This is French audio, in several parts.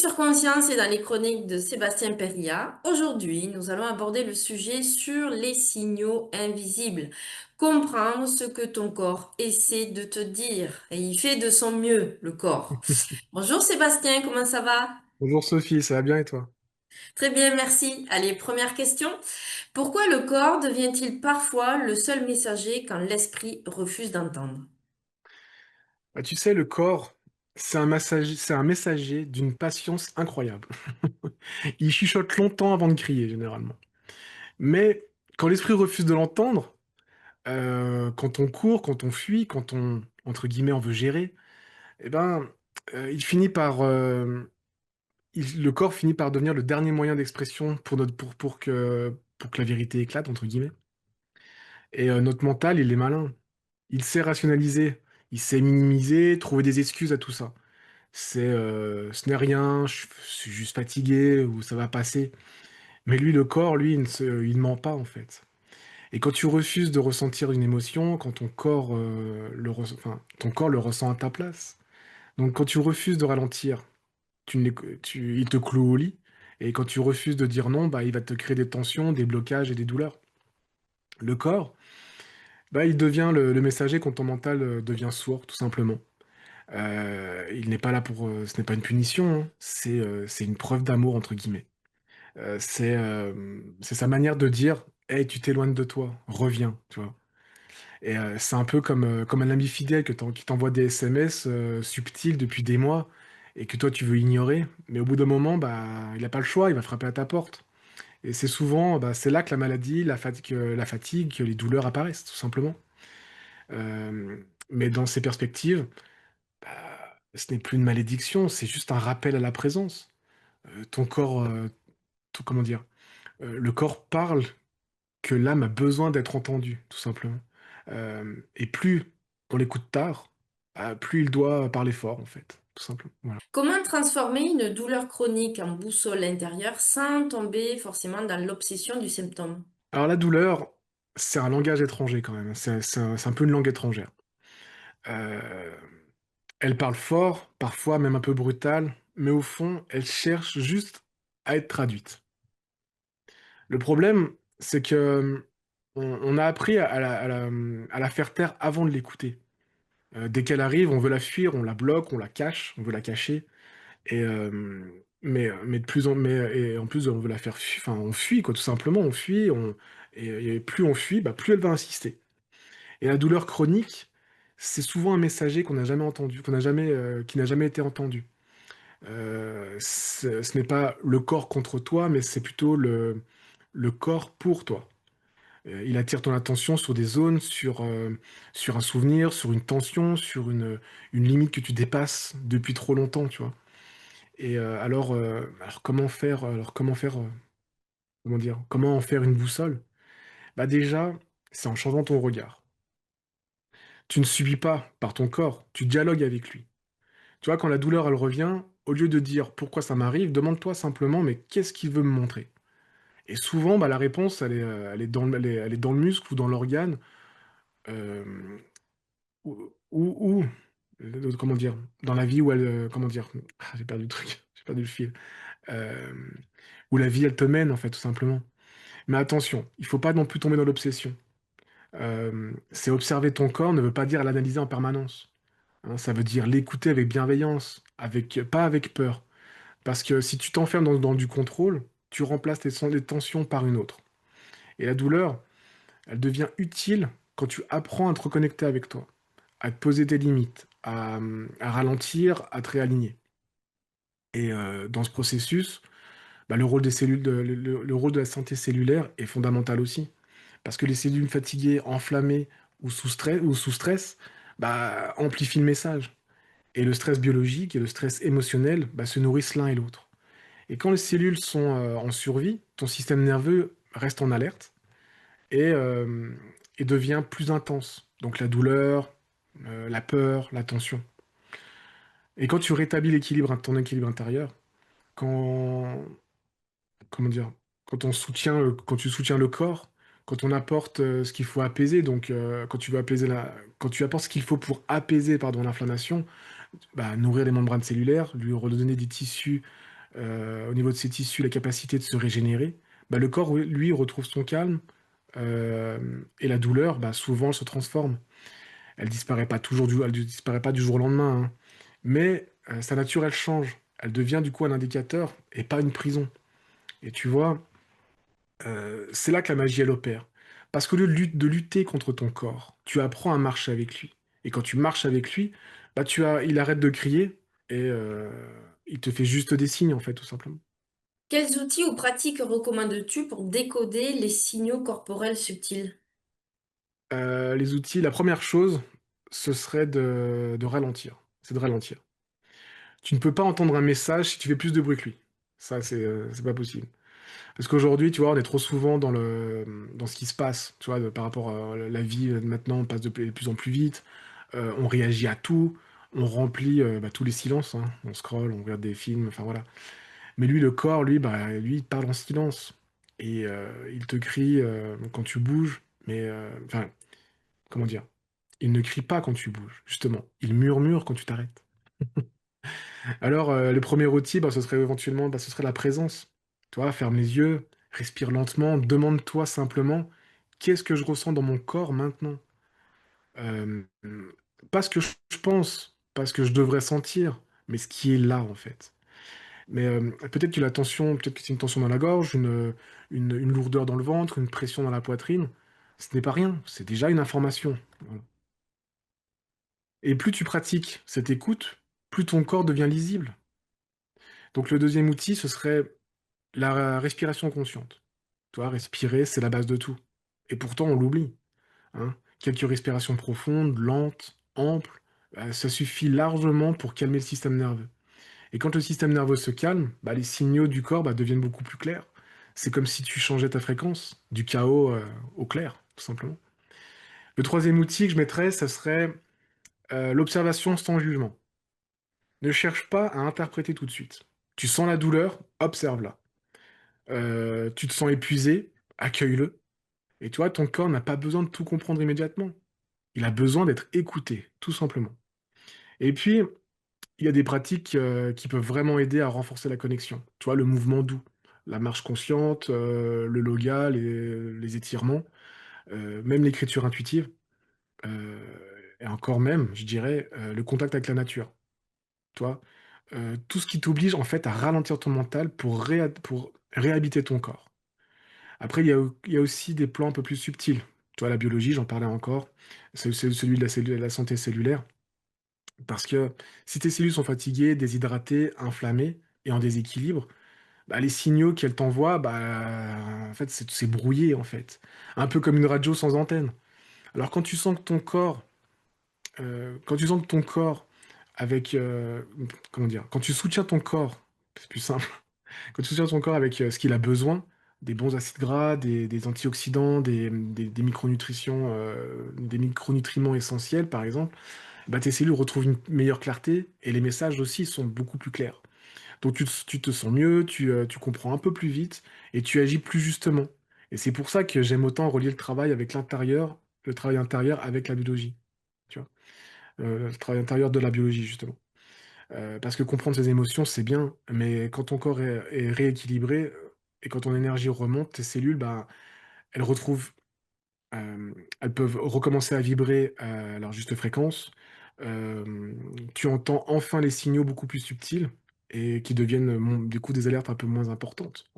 sur Conscience et dans les chroniques de Sébastien Perria. Aujourd'hui, nous allons aborder le sujet sur les signaux invisibles. Comprendre ce que ton corps essaie de te dire. Et il fait de son mieux, le corps. Bonjour Sébastien, comment ça va? Bonjour Sophie, ça va bien et toi? Très bien, merci. Allez, première question. Pourquoi le corps devient-il parfois le seul messager quand l'esprit refuse d'entendre? Bah, tu sais, le corps, c'est un messager d'une patience incroyable. Il chuchote longtemps avant de crier, généralement. Mais quand l'esprit refuse de l'entendre, quand on court, quand on fuit, quand on, entre guillemets, on veut gérer, eh ben, il finit par, le corps finit par devenir le dernier moyen d'expression pour que la vérité éclate, entre guillemets. Et notre mental, il est malin. Il sait rationaliser, il sait minimiser, trouver des excuses à tout ça. Ce n'est rien, je suis juste fatigué ou ça va passer. Mais lui, le corps, lui, il ne ment pas, en fait. Et quand tu refuses de ressentir une émotion, quand ton corps, enfin, ton corps le ressent à ta place. Donc quand tu refuses de ralentir, il te cloue au lit. Et quand tu refuses de dire non, bah, il va te créer des tensions, des blocages et des douleurs. Le corps, bah, il devient le messager quand ton mental devient sourd, tout simplement. Il n'est pas là pour, ce n'est pas une punition, hein, c'est une «preuve d'amour» entre guillemets. C'est sa manière de dire: «Hey, tu t'éloignes de toi, reviens», tu vois? Et c'est un peu comme un ami fidèle qui t'envoie des SMS, subtils depuis des mois et que toi tu veux ignorer, mais au bout d'un moment, bah, il a pas le choix, il va frapper à ta porte et c'est souvent, bah, c'est là que la maladie, la fatigue, que les douleurs apparaissent, tout simplement. Mais dans ces perspectives, bah, ce n'est plus une malédiction, c'est juste un rappel à la présence. Ton corps, comment dire? Le corps parle que l'âme a besoin d'être entendue, tout simplement. Et plus on l'écoute tard, plus il doit parler fort, en fait, tout simplement, voilà. Comment transformer une douleur chronique en boussole intérieure sans tomber forcément dans l'obsession du symptôme? Alors la douleur, c'est un langage étranger quand même, c'est un peu une langue étrangère. Heu, Elle parle fort, parfois même un peu brutal, mais au fond, elle cherche juste à être traduite. Le problème, c'est que, on a appris à la faire taire avant de l'écouter. Dès qu'elle arrive, on veut la fuir, on la bloque, on la cache, on veut la cacher et mais de plus en mais et en plus, on veut la faire enfin, on fuit quoi, tout simplement, on fuit, et plus on fuit, bah, plus elle va insister et la douleur chronique, c'est souvent un messager qu'on n'a jamais entendu, qui n'a jamais été entendu. Ce n'est pas le corps contre toi, mais c'est plutôt le corps pour toi. Il attire ton attention sur des zones, sur un souvenir, sur une tension, sur une limite que tu dépasses depuis trop longtemps, tu vois? Et comment dire? Comment en faire une boussole? Bah, déjà, c'est en changeant ton regard. Tu ne subis pas par ton corps, tu dialogues avec lui. Tu vois, quand la douleur, elle revient, au lieu de dire: «Pourquoi ça m'arrive?», demande-toi simplement: «Mais qu'est-ce qu'il veut me montrer?». Et souvent, bah, la réponse, elle est dans le muscle ou dans l'organe, hem ou comment dire? Dans la vie où elle, comment dire? Ah, j'ai perdu le truc, j'ai perdu le fil. Hem, Où la vie, elle te mène, en fait, tout simplement. Mais attention, il faut pas non plus tomber dans l'obsession. C'est observer ton corps ne veut pas dire l'analyser en permanence, hein. Ça veut dire l'écouter avec bienveillance, pas avec peur. Parce que si tu t'enfermes dans du contrôle, tu remplaces les tensions par une autre. Et la douleur, elle devient utile quand tu apprends à te reconnecter avec toi, à te poser des limites, à ralentir, à te réaligner. Et dans ce processus, bah, le rôle des cellules de le rôle de la santé cellulaire est fondamental aussi. Parce que les cellules fatiguées, enflammées ou sous stress, bah, amplifient le message. Et le stress biologique et le stress émotionnel, bah, se nourrissent l'un et l'autre. Et quand les cellules sont, en survie, ton système nerveux reste en alerte et devient plus intense. Donc la douleur, la peur, la tension. Et quand tu rétablis ton équilibre intérieur, quand comment dire? Quand tu soutiens le corps, quand on apporte, ce qu'il faut apaiser, donc quand tu apportes ce qu'il faut pour apaiser, pardon, l'inflammation, bah, nourrir les membranes cellulaires, lui redonner des tissus, au niveau de ses tissus, la capacité de se régénérer, bah, le corps, lui, retrouve son calme, euh, et la douleur, bah, souvent, elle se transforme. Elle disparaît pas du jour au lendemain, hein. Mais sa nature, elle change. Elle devient du coup un indicateur et pas une prison. Et tu vois, c'est là que la magie, elle opère. Parce qu'au lieu de lutter contre ton corps, tu apprends à marcher avec lui. Et quand tu marches avec lui, bah, il arrête de crier et il te fait juste des signes, en fait, tout simplement. Quels outils ou pratiques recommandes-tu pour décoder les signaux corporels subtils? Les outils, la première chose, ce serait de ralentir. C'est de ralentir. Tu ne peux pas entendre un message si tu fais plus de bruit que lui. Ça, c'est pas possible. Parce qu'aujourd'hui, tu vois, on est trop souvent dans ce qui se passe, tu vois, par rapport à la vie maintenant, on passe de plus en plus vite, on réagit à tout, on remplit bah, tous les silences, hein. On scrolle, on regarde des films, enfin voilà. Mais lui, le corps, lui, bah, lui, il parle en silence. Et il te crie quand tu bouges, mais, enfin, comment dire? Il ne crie pas quand tu bouges, justement. Il murmure quand tu t'arrêtes. Alors, le premier outil, bah, ce serait éventuellement, bah, ce serait la présence. Tu vois, ferme les yeux, respire lentement, demande-toi simplement, qu'est-ce que je ressens dans mon corps maintenant? Euh, Pas ce que je pense, pas ce que je devrais sentir, mais ce qui est là, en fait. Mais peut-être que la tension, peut-être que c'est une tension dans la gorge, une lourdeur dans le ventre, une pression dans la poitrine. Ce n'est pas rien, c'est déjà une information. Voilà. Et plus tu pratiques cette écoute, plus ton corps devient lisible. Donc le deuxième outil, ce serait la respiration consciente. Tu vois, respirer, c'est la base de tout. Et pourtant, on l'oublie, hein. Quelques respirations profondes, lentes, amples, ça suffit largement pour calmer le système nerveux. Et quand le système nerveux se calme, bah, les signaux du corps bah, deviennent beaucoup plus clairs. C'est comme si tu changeais ta fréquence, du chaos au clair, tout simplement. Le troisième outil que je mettrais, ça serait l'observation sans jugement. Ne cherche pas à interpréter tout de suite. Tu sens la douleur, observe-la. Tu te sens épuisé, accueille-le. Et tu vois, ton corps n'a pas besoin de tout comprendre immédiatement. Il a besoin d'être écouté, tout simplement. Et puis, il y a des pratiques qui peuvent vraiment aider à renforcer la connexion. Tu vois, le mouvement doux, la marche consciente, le yoga, les étirements, même l'écriture intuitive, euh, et encore même, je dirais, le contact avec la nature. Tu vois, tout ce qui t'oblige en fait à ralentir ton mental pour réhabiter ton corps. Après, il y a aussi des plans un peu plus subtils. Tu vois, la biologie, j'en parlais encore, c'est celui de la santé cellulaire. Parce que si tes cellules sont fatiguées, déshydratées, inflammées et en déséquilibre, bah, les signaux qu'elles t'envoient, bah, en fait, c'est brouillé, en fait. Un peu comme une radio sans antenne. Alors quand tu sens que ton corps, quand tu sens que ton corps, avec, comment dire, quand tu soutiens ton corps, c'est plus simple, quand tu soutiens ton corps avec ce qu'il a besoin, des bons acides gras, des antioxydants, des micronutritions, des micronutriments essentiels, par exemple, bah, tes cellules retrouvent une meilleure clarté et les messages aussi sont beaucoup plus clairs. Donc tu te sens mieux, tu comprends un peu plus vite et tu agis plus justement. Et c'est pour ça que j'aime autant relier le travail avec l'intérieur, le travail intérieur avec la biologie. Tu vois. Le travail intérieur de la biologie, justement. Parce que comprendre ses émotions, c'est bien, mais quand ton corps est rééquilibré et quand ton énergie remonte, tes cellules, bah, elles retrouvent elles peuvent recommencer à vibrer à leur juste fréquence. Tu entends enfin les signaux beaucoup plus subtils et qui deviennent, du coup, des alertes un peu moins importantes.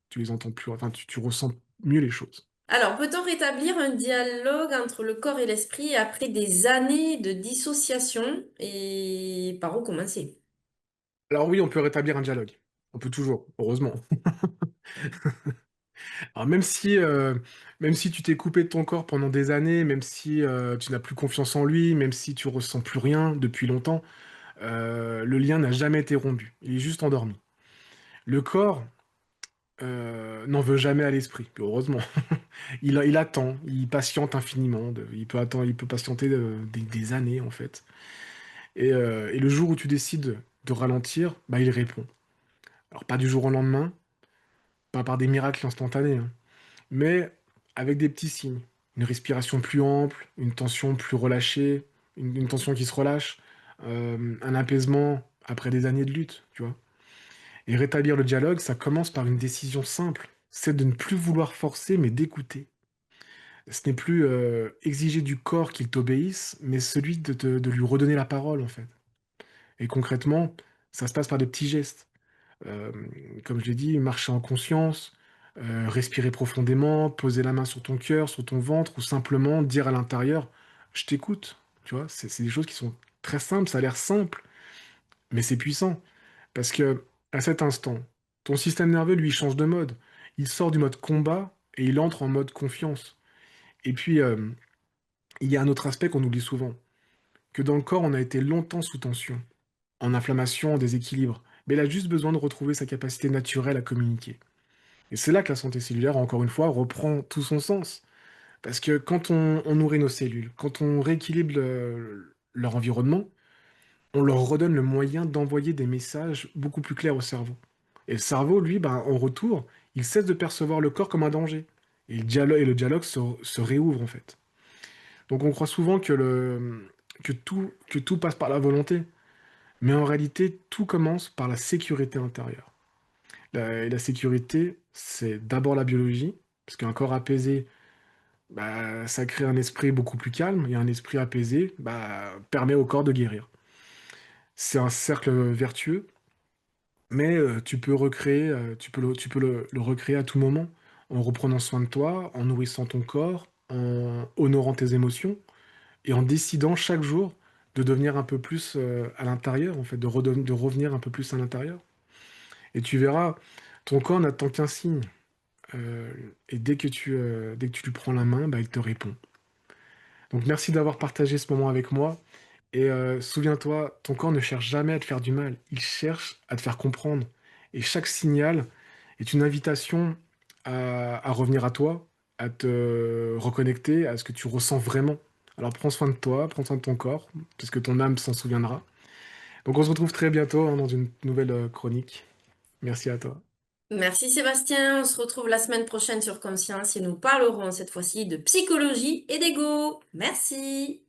Tu les entends plus, enfin, tu ressens mieux les choses. Alors, peut-on rétablir un dialogue entre le corps et l'esprit après des années de dissociation et par où commencer? Alors oui, on peut rétablir un dialogue. On peut toujours, heureusement. Alors même si tu t'es coupé de ton corps pendant des années, même si tu n'as plus confiance en lui, même si tu ressens plus rien depuis longtemps, le lien n'a jamais été rompu. Il est juste endormi. Le corps, n'en veut jamais à l'esprit, heureusement. Il attend, il patiente infiniment, il peut patienter des années en fait. Et le jour où tu décides de ralentir, bah, il répond. Alors pas du jour au lendemain, pas par des miracles instantanés, hein, mais avec des petits signes. Une respiration plus ample, une tension plus relâchée, une tension qui se relâche, un apaisement après des années de lutte, tu vois. Et rétablir le dialogue, ça commence par une décision simple, c'est de ne plus vouloir forcer, mais d'écouter. Ce n'est plus exiger du corps qu'il t'obéisse, mais celui de lui redonner la parole, en fait. Et concrètement, ça se passe par des petits gestes. Comme je l'ai dit, marcher en conscience, respirer profondément, poser la main sur ton cœur, sur ton ventre, ou simplement dire à l'intérieur, je t'écoute. Tu vois, c'est des choses qui sont très simples, ça a l'air simple, mais c'est puissant. Parce que à cet instant, ton système nerveux, lui, change de mode. Il sort du mode combat et il entre en mode confiance. Et puis, il y a un autre aspect qu'on oublie souvent, que dans le corps, on a été longtemps sous tension, en inflammation, en déséquilibre, mais il a juste besoin de retrouver sa capacité naturelle à communiquer. Et c'est là que la santé cellulaire, encore une fois, reprend tout son sens. Parce que quand on nourrit nos cellules, quand on rééquilibre leur environnement, on leur redonne le moyen d'envoyer des messages beaucoup plus clairs au cerveau. Et le cerveau, lui, ben, en retour, il cesse de percevoir le corps comme un danger. Et le dialogue se réouvre, en fait. Donc on croit souvent que tout passe par la volonté. Mais en réalité, tout commence par la sécurité intérieure. Et la sécurité, c'est d'abord la biologie, parce qu'un corps apaisé, bah, ça crée un esprit beaucoup plus calme, et un esprit apaisé bah, permet au corps de guérir. C'est un cercle vertueux, mais tu peux recréer, tu peux le recréer à tout moment, en reprenant soin de toi, en nourrissant ton corps, en honorant tes émotions, et en décidant chaque jour de devenir un peu plus à l'intérieur, en fait, de revenir un peu plus à l'intérieur. Et tu verras, ton corps n'attend qu'un signe. euh, et dès que tu lui prends la main, bah, il te répond. Donc merci d'avoir partagé ce moment avec moi. Et souviens-toi, ton corps ne cherche jamais à te faire du mal, il cherche à te faire comprendre. Et chaque signal est une invitation à revenir à toi, à te reconnecter à ce que tu ressens vraiment. Alors prends soin de toi, prends soin de ton corps, parce que ton âme s'en souviendra. Donc on se retrouve très bientôt hein, dans une nouvelle chronique. Merci à toi. Merci Sébastien, on se retrouve la semaine prochaine sur Conscience et nous parlerons cette fois-ci de psychologie et d'ego. Merci.